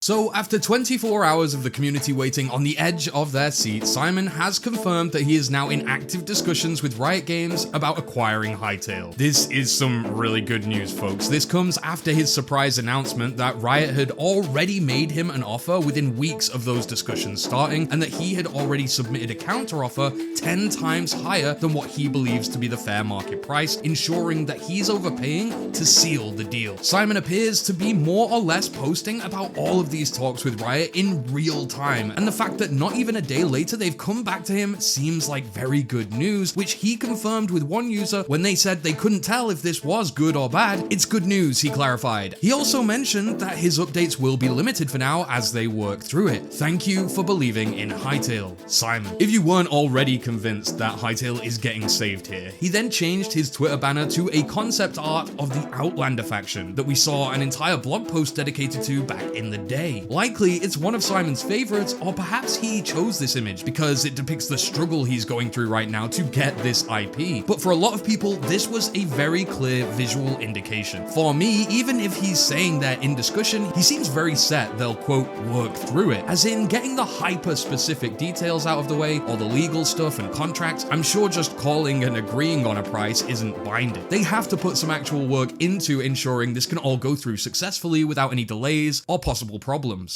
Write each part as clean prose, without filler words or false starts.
So after 24 hours of the community waiting on the edge of their seat, Simon has confirmed that he is now in active discussions with Riot Games about acquiring Hytale. This is some really good news, folks. This comes after his surprise announcement that Riot had already made him an offer within weeks of those discussions starting, and that he had already submitted a counteroffer 10 times higher than what he believes to be the fair market price, ensuring that he's overpaying to seal the deal. Simon appears to be more or less posting about all of these talks with Riot in real time, and the fact that not even a day later they've come back to him seems like very good news, which he confirmed with one user when they said they couldn't tell if this was good or bad. It's good news, he clarified. He also mentioned that his updates will be limited for now as they work through it. Thank you for believing in Hytale, Simon. If you weren't already convinced that Hytale is getting saved here, he then changed his Twitter banner to a concept art of the Outlander faction that we saw an entire blog post dedicated to back in the day. Likely, it's one of Simon's favorites, or perhaps he chose this image because it depicts the struggle he's going through right now to get this IP. But for a lot of people, this was a very clear visual indication. For me, even if he's saying they're in discussion, he seems very set they'll, quote, work through it, as in getting the hyper-specific details out of the way, or the legal stuff and contracts. I'm sure just calling and agreeing on a price isn't binding. They have to put some actual work into ensuring this can all go through successfully without any delays or possible problems.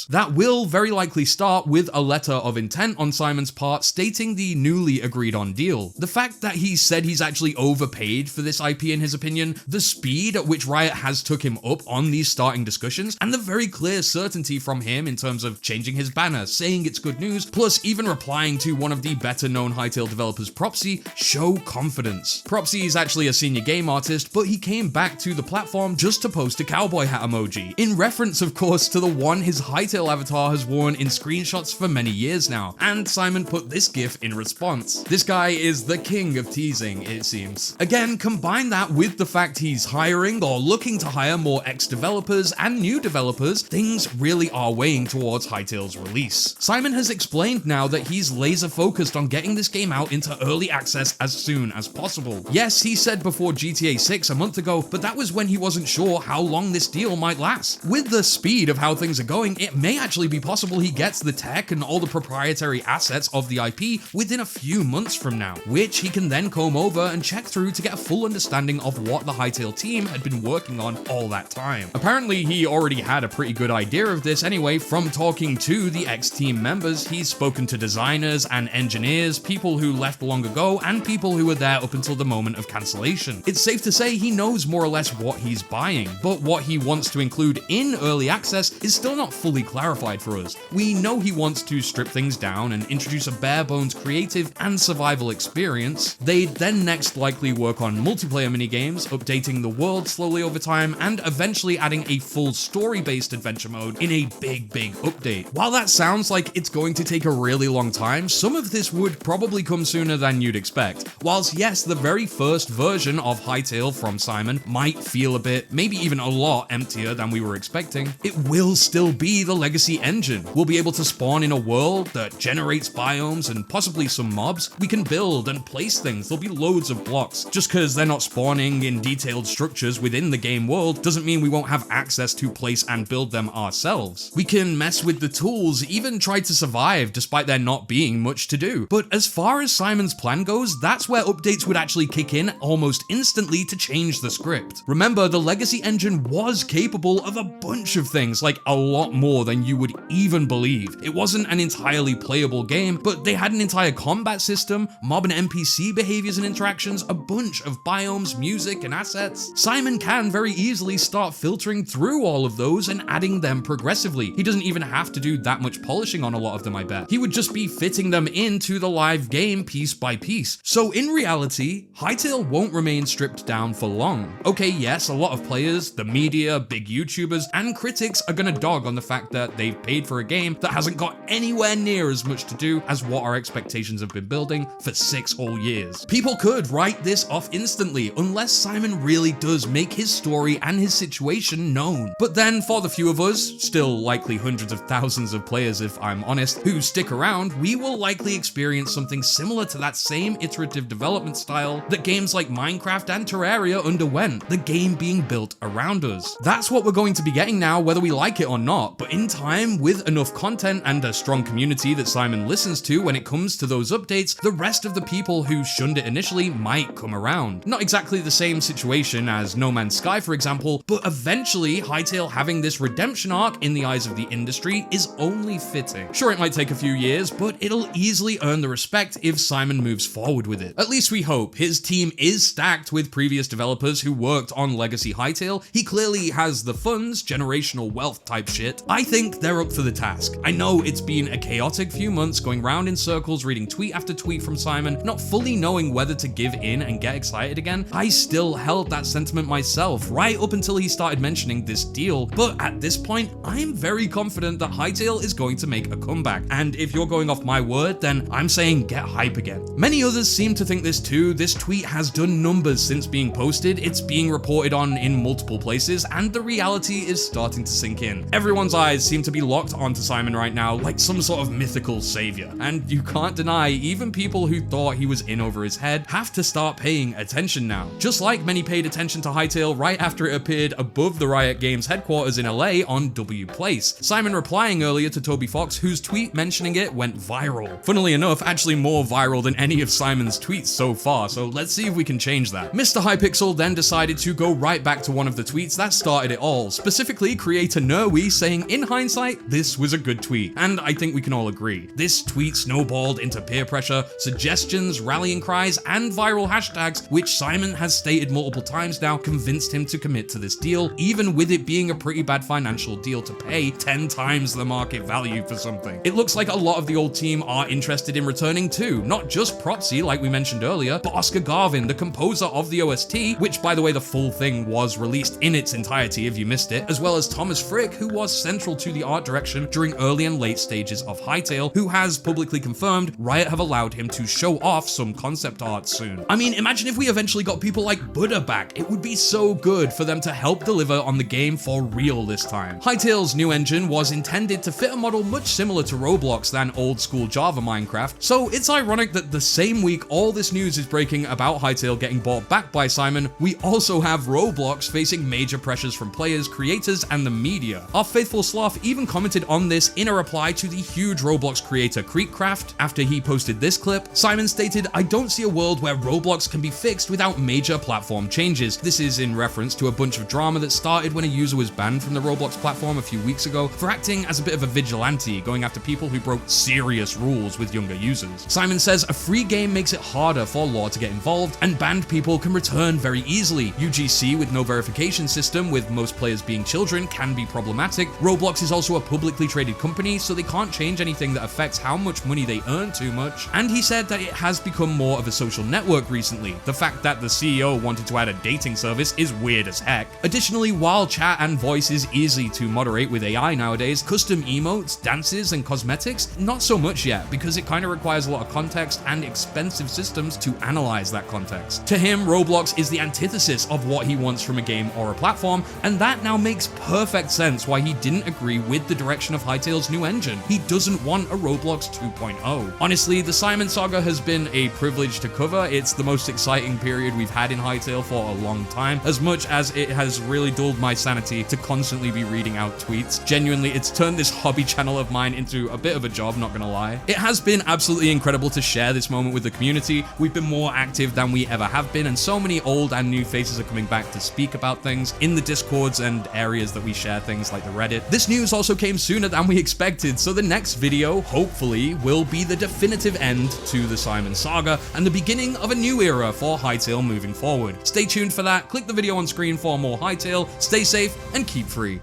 That will very likely start with a letter of intent on Simon's part stating the newly agreed on deal. The fact that he said he's actually overpaid for this IP in his opinion, the speed at which Riot has took him up on these starting discussions, and the very clear certainty from him in terms of changing his banner, saying it's good news, plus even replying to one of the better known Hytale developers, Propsy, show confidence. Propsy is actually a senior game artist, but he came back to the platform just to post a cowboy hat emoji, in reference of course to the one his Hytale avatar has worn in screenshots for many years now, and Simon put this gif in response. This guy is the king of teasing, it seems. Again, combine that with the fact he's hiring or looking to hire more ex-developers and new developers, things really are weighing towards Hytale's release. Simon has explained now that he's laser focused on getting this game out into early access as soon as possible. Yes, he said before GTA 6 a month ago, but that was when he wasn't sure how long this deal might last. With the speed of how things are going, it may actually be possible he gets the tech and all the proprietary assets of the IP within a few months from now, which he can then comb over and check through to get a full understanding of what the Hytale team had been working on all that time. Apparently, he already had a pretty good idea of this anyway from talking to the ex-team members. He's spoken to designers and engineers, people who left long ago, and people who were there up until the moment of cancellation. It's safe to say he knows more or less what he's buying, but what he wants to include in early access is still not fully clarified for us. We know he wants to strip things down and introduce a bare-bones creative and survival experience. They'd then next likely work on multiplayer minigames, updating the world slowly over time, and eventually adding a full story-based adventure mode in a big update. While that sounds like it's going to take a really long time, some of this would probably come sooner than you'd expect. Whilst yes, the very first version of Hytale from Simon might feel a bit, maybe even a lot emptier than we were expecting, it will still be the legacy engine. We'll be able to spawn in a world that generates biomes and possibly some mobs. We can build and place things. There'll be loads of blocks. Just because they're not spawning in detailed structures within the game world doesn't mean we won't have access to place and build them ourselves. We can mess with the tools, even try to survive despite there not being much to do. But as far as Simon's plan goes, that's where updates would actually kick in almost instantly to change the script. Remember, the legacy engine was capable of a bunch of things, like a lot more than you would even believe. It wasn't an entirely playable game, but they had an entire combat system, mob and NPC behaviors and interactions, a bunch of biomes, music, and assets. Simon can very easily start filtering through all of those and adding them progressively. He doesn't even have to do that much polishing on a lot of them, I bet. He would just be fitting them into the live game piece by piece. So in reality, Hytale won't remain stripped down for long. Okay, yes, a lot of players, the media, big YouTubers, and critics are gonna dog on the fact that they've paid for a game that hasn't got anywhere near as much to do as what our expectations have been building for 6 whole years. People could write this off instantly unless Simon really does make his story and his situation known. But then for the few of us, still likely hundreds of thousands of players if I'm honest, who stick around, we will likely experience something similar to that same iterative development style that games like Minecraft and Terraria underwent, the game being built around us. That's what we're going to be getting now, whether we like it or not. not, but in time, with enough content and a strong community that Simon listens to when it comes to those updates, the rest of the people who shunned it initially might come around. Not exactly the same situation as No Man's Sky, for example, but eventually Hytale having this redemption arc in the eyes of the industry is only fitting. Sure, it might take a few years, but it'll easily earn the respect if Simon moves forward with it. At least we hope. His team is stacked with previous developers who worked on Legacy Hytale. He clearly has the funds, generational wealth type shit. I think they're up for the task. I know it's been a chaotic few months going round in circles reading tweet after tweet from Simon, not fully knowing whether to give in and get excited again. I still held that sentiment myself right up until he started mentioning this deal, but at this point, I'm very confident that Hytale is going to make a comeback, and if you're going off my word, then I'm saying get hype again. Many others seem to think this too. This tweet has done numbers since being posted, it's being reported on in multiple places, and the reality is starting to sink in. Everyone's eyes seem to be locked onto Simon right now like some sort of mythical savior, and you can't deny even people who thought he was in over his head have to start paying attention now. Just like many paid attention to Hytale right after it appeared above the Riot Games headquarters in LA on W Place. Simon replying earlier to Toby Fox, whose tweet mentioning it went viral. Funnily enough, actually more viral than any of Simon's tweets so far, so let's see if we can change that. Mr. Hypixel then decided to go right back to one of the tweets that started it all, specifically creator Nerwi saying, in hindsight, this was a good tweet, and I think we can all agree. This tweet snowballed into peer pressure, suggestions, rallying cries, and viral hashtags, which Simon has stated multiple times now convinced him to commit to this deal, even with it being a pretty bad financial deal to pay 10 times the market value for something. It looks like a lot of the old team are interested in returning too, not just Propsy like we mentioned earlier, but Oscar Garvin, the composer of the OST, which by the way the full thing was released in its entirety if you missed it, as well as Thomas Frick, who was central to the art direction during early and late stages of Hytale, who has publicly confirmed Riot have allowed him to show off some concept art soon. I mean, imagine if we eventually got people like Buddha back. It would be so good for them to help deliver on the game for real this time. Hytale's new engine was intended to fit a model much similar to Roblox than old school Java Minecraft, so it's ironic that the same week all this news is breaking about Hytale getting bought back by Simon, we also have Roblox facing major pressures from players, creators, and the media. Our faithful sloth even commented on this in a reply to the huge Roblox creator Creekcraft. After he posted this clip, Simon stated, "I don't see a world where Roblox can be fixed without major platform changes." This is in reference to a bunch of drama that started when a user was banned from the Roblox platform a few weeks ago for acting as a bit of a vigilante, going after people who broke serious rules with younger users. Simon says a free game makes it harder for law to get involved, and banned people can return very easily. UGC with no verification system, with most players being children, can be problematic. Roblox is also a publicly traded company, so they can't change anything that affects how much money they earn too much. And he said that it has become more of a social network recently. The fact that the CEO wanted to add a dating service is weird as heck. Additionally, while chat and voice is easy to moderate with AI nowadays, custom emotes, dances, and cosmetics, not so much yet, because it kind of requires a lot of context and expensive systems to analyze that context. To him, Roblox is the antithesis of what he wants from a game or a platform, and that now makes perfect sense why he didn't agree with the direction of Hytale's new engine. He doesn't want a Roblox 2.0. Honestly, the Simon saga has been a privilege to cover. It's the most exciting period we've had in Hytale for a long time, as much as it has really dulled my sanity to constantly be reading out tweets. Genuinely, it's turned this hobby channel of mine into a bit of a job, not gonna lie. It has been absolutely incredible to share this moment with the community. We've been more active than we ever have been, and so many old and new faces are coming back to speak about things in the Discords and areas that we share things like the Reddit. This news also came sooner than we expected, so the next video, hopefully, will be the definitive end to the Simon saga and the beginning of a new era for Hytale moving forward. Stay tuned for that, click the video on screen for more Hytale, stay safe, and keep free.